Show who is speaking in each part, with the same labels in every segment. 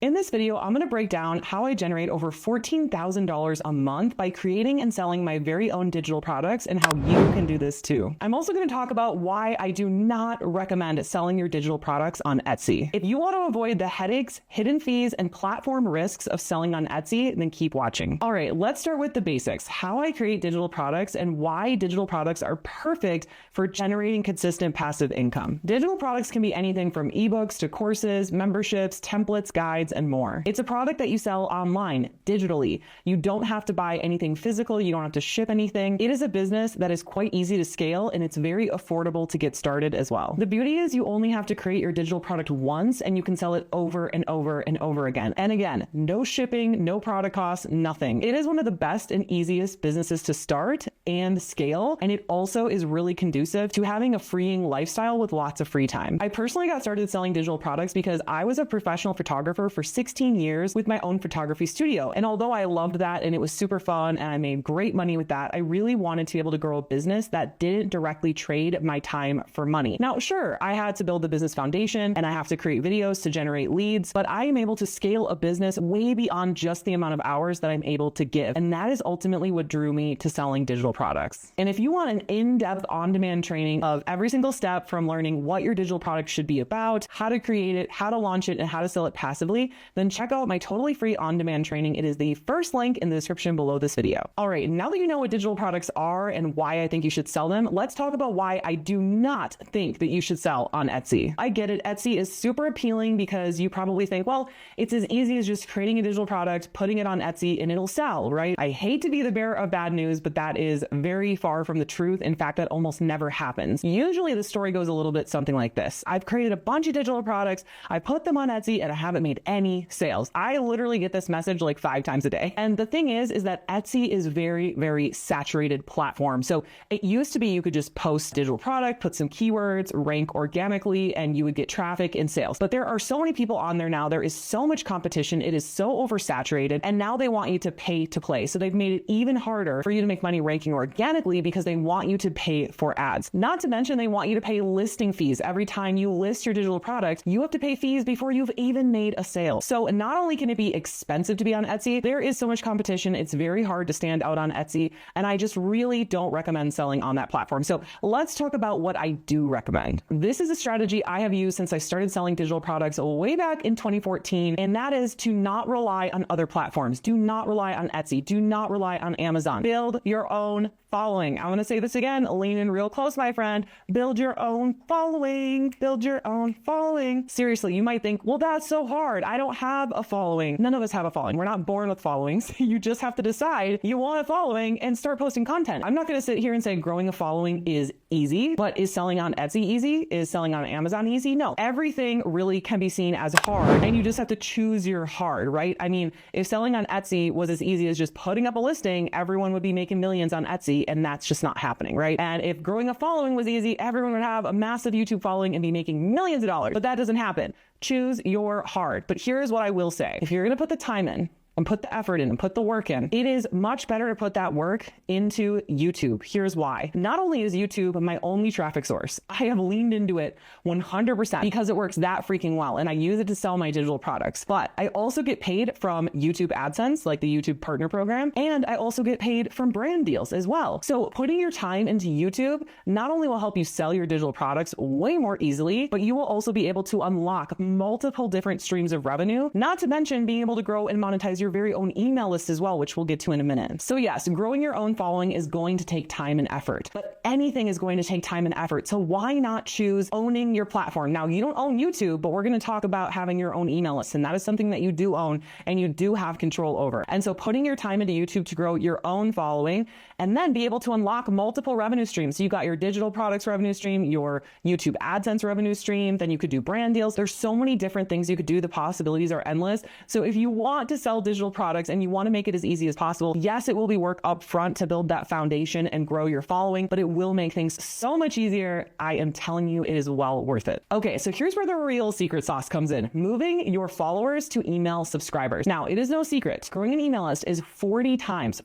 Speaker 1: In this video, I'm going to break down how I generate over $14,000 a month by creating and selling my very own digital products and how you can do this too. I'm also going to talk about why I do not recommend selling your digital products on Etsy. If you want to avoid the headaches, hidden fees, and platform risks of selling on Etsy, then keep watching. All right, let's start with the basics, how I create digital products and why digital products are perfect for generating consistent passive income. Digital products can be anything from ebooks to courses, memberships, templates, guides, and more. It's a product that you sell online, digitally. You don't have to buy anything physical. You don't have to ship anything. It is a business that is quite easy to scale, and it's very affordable to get started as well. The beauty is you only have to create your digital product once and you can sell it over and over and over again. And again, no shipping, no product costs, nothing. It is one of the best and easiest businesses to start and scale. And it also is really conducive to having a freeing lifestyle with lots of free time. I personally got started selling digital products because I was a professional photographer for 16 years with my own photography studio. And although I loved that and it was super fun and I made great money with that, I really wanted to be able to grow a business that didn't directly trade my time for money. Now, sure, I had to build the business foundation and I have to create videos to generate leads, but I am able to scale a business way beyond just the amount of hours that I'm able to give. And that is ultimately what drew me to selling digital products. And if you want an in-depth on-demand training of every single step from learning what your digital product should be about, how to create it, how to launch it, and how to sell it passively, then check out my totally free on-demand training. It is the first link in the description below this video. All right, now that you know what digital products are and why I think you should sell them, let's talk about why I do not think that you should sell on Etsy. I get it. Etsy is super appealing because you probably think, well, it's as easy as just creating a digital product, putting it on Etsy, and it'll sell, right? I hate to be the bearer of bad news, but that is very far from the truth. In fact, that almost never happens. Usually the story goes a little bit something like this. I've created a bunch of digital products, I put them on Etsy, and I haven't made any sales. I literally get this message like 5 times a day. And the thing is that Etsy is very, very saturated platform. So it used to be you could just post digital product, put some keywords, rank organically, and you would get traffic and sales. But there are so many people on there now. There is so much competition. It is so oversaturated. And now they want you to pay to play. So they've made it even harder for you to make money ranking organically because they want you to pay for ads. Not to mention they want you to pay listing fees. Every time you list your digital product, you have to pay fees before you've even made a sale. So not only can it be expensive to be on Etsy, there is so much competition. It's very hard to stand out on Etsy. And I just really don't recommend selling on that platform. So let's talk about what I do recommend. This is a strategy I have used since I started selling digital products way back in 2014. And that is to not rely on other platforms. Do not rely on Etsy. Do not rely on Amazon. Build your own following. I'm going to say this again, lean in real close, my friend. Build your own following. Build your own following. Seriously, you might think, well, that's so hard. I don't have a following. None of us have a following. We're not born with followings. You just have to decide you want a following and start posting content. I'm not going to sit here and say growing a following is easy, but is selling on Etsy easy? Is selling on Amazon easy? No. Everything really can be seen as hard, and you just have to choose your hard, right? I mean, if selling on Etsy was as easy as just putting up a listing, everyone would be making millions on Etsy, and that's just not happening, right? And if growing a following was easy, everyone would have a massive YouTube following and be making millions of dollars, but that doesn't happen. Choose your hard. But here's what I will say. If you're going to put the time in, and put the effort in and put the work in, it is much better to put that work into YouTube. Here's why. Not only is YouTube my only traffic source, I have leaned into it 100% because it works that freaking well. And I use it to sell my digital products. But I also get paid from YouTube AdSense, like the YouTube Partner Program. And I also get paid from brand deals as well. So putting your time into YouTube not only will help you sell your digital products way more easily, but you will also be able to unlock multiple different streams of revenue, not to mention being able to grow and monetize your very own email list as well, which we'll get to in a minute. So yes, growing your own following is going to take time and effort, but anything is going to take time and effort. So why not choose owning your platform? Now, you don't own YouTube, but we're going to talk about having your own email list. And that is something that you do own and you do have control over. And so putting your time into YouTube to grow your own following and then be able to unlock multiple revenue streams. So you got your digital products revenue stream, your YouTube AdSense revenue stream, then you could do brand deals. There's so many different things you could do. The possibilities are endless. So if you want to sell digital products and you want to make it as easy as possible, yes, it will be work up front to build that foundation and grow your following, but it will make things so much easier. I am telling you, it is well worth it. Okay, so here's where the real secret sauce comes in. Moving your followers to email subscribers. Now, it is no secret. Growing an email list is 40 times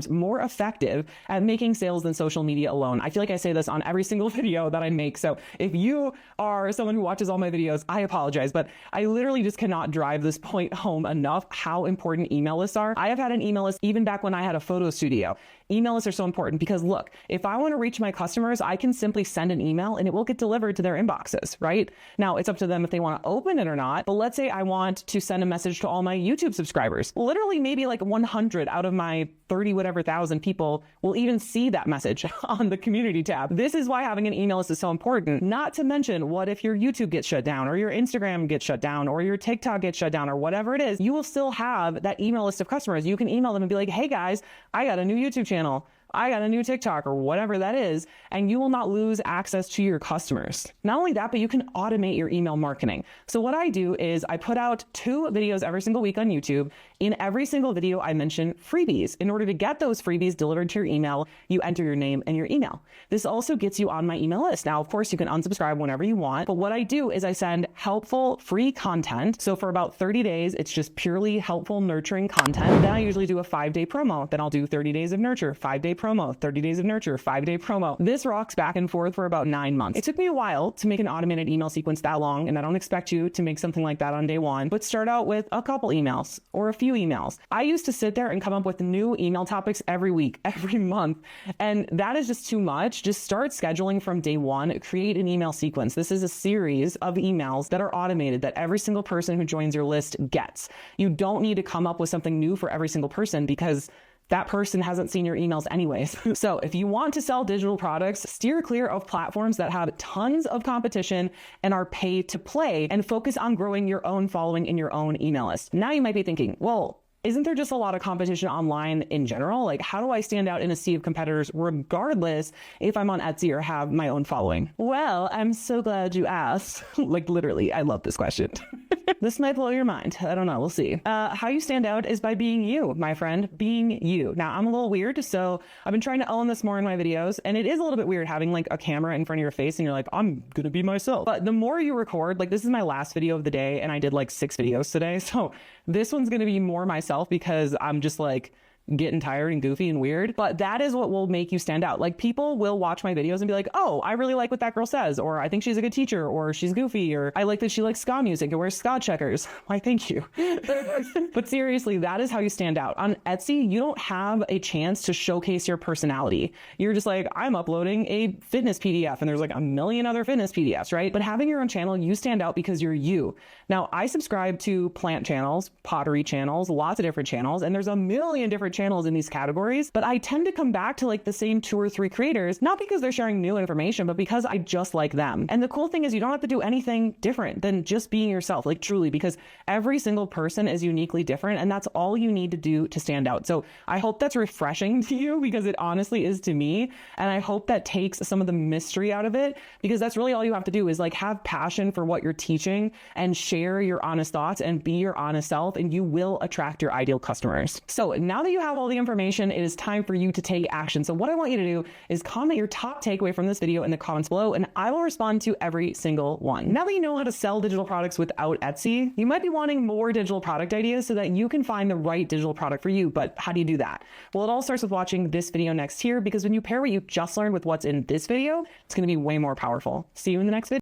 Speaker 1: more effective at making sales than social media alone. I feel like I say this on every single video that I make. So if you are someone who watches all my videos, I apologize, but I literally just cannot drive this point home enough how important email lists are. I have had an email list even back when I had a photo studio. Email lists are so important because look, if I want to reach my customers, I can simply send an email and it will get delivered to their inboxes, right? Now, it's up to them if they want to open it or not, but let's say I want to send a message to all my YouTube subscribers. Literally maybe like 100 out of my 30 whatever thousand people will even see that message on the community tab. This is why having an email list is so important. Not to mention, what if your YouTube gets shut down or your Instagram gets shut down or your TikTok gets shut down or whatever it is, you will still have that email list of customers. You can email them and be like, hey guys, I got a new YouTube channel. I got a new TikTok or whatever that is, and you will not lose access to your customers. Not only that, but you can automate your email marketing. So what I do is I put out 2 videos every single week on YouTube. In every single video, I mention freebies. In order to get those freebies delivered to your email, you enter your name and your email. This also gets you on my email list. Now, of course, you can unsubscribe whenever you want, but what I do is I send helpful free content. So for about 30 days, it's just purely helpful, nurturing content. Then I usually do a 5-day promo. Then I'll do 30 days of nurture, 5-day promo, 30 days of nurture, 5-day promo. This rocks back and forth for about 9 months. It took me a while to make an automated email sequence that long, and I don't expect you to make something like that on day one, but start out with a couple emails or a few emails. I used to sit there and come up with new email topics every week, every month, and that is just too much. Just start scheduling from day one, create an email sequence. This is a series of emails that are automated that every single person who joins your list gets. You don't need to come up with something new for every single person because that person hasn't seen your emails anyways. So if you want to sell digital products, steer clear of platforms that have tons of competition and are pay to play, and focus on growing your own following in your own email list. Now you might be thinking, well, isn't there just a lot of competition online in general? Like, how do I stand out in a sea of competitors regardless if I'm on Etsy or have my own following? Well, I'm so glad you asked. Like, literally, I love this question. This might blow your mind. I don't know. We'll see. How you stand out is by being you, my friend, being you. Now, I'm a little weird, so I've been trying to own this more in my videos, and it is a little bit weird having like a camera in front of your face and you're like, I'm gonna be myself. But the more you record, like this is my last video of the day and I did like 6 videos today. So this one's gonna be more myself because I'm just like getting tired and goofy and weird, but that is what will make you stand out. Like, people will watch my videos and be like, oh, I really like what that girl says, or I think she's a good teacher, or she's goofy, or I like that she likes ska music and wears ska checkers. Why, thank you. But seriously, that is how you stand out. On Etsy, you don't have a chance to showcase your personality. You're just like, I'm uploading a fitness PDF and there's like a million other fitness PDFs, right? But having your own channel, you stand out because you're you. Now, I subscribe to plant channels, pottery channels, lots of different channels, and there's a million different channels in these categories, but I tend to come back to like the same 2 or 3 creators, not because they're sharing new information, but because I just like them. And the cool thing is you don't have to do anything different than just being yourself, like truly, because every single person is uniquely different, and that's all you need to do to stand out. So I hope that's refreshing to you, because it honestly is to me, and I hope that takes some of the mystery out of it, because that's really all you have to do is like have passion for what you're teaching and share your honest thoughts and be your honest self, and you will attract your ideal customers. So now that you have all the information, it is time for you to take action. So what I want you to do is comment your top takeaway from this video in the comments below, and I will respond to every single one. Now that you know how to sell digital products without Etsy, you might be wanting more digital product ideas so that you can find the right digital product for you. But how do you do that? Well, it all starts with watching this video next here, because when you pair what you just learned with what's in this video, it's going to be way more powerful. See you in the next video.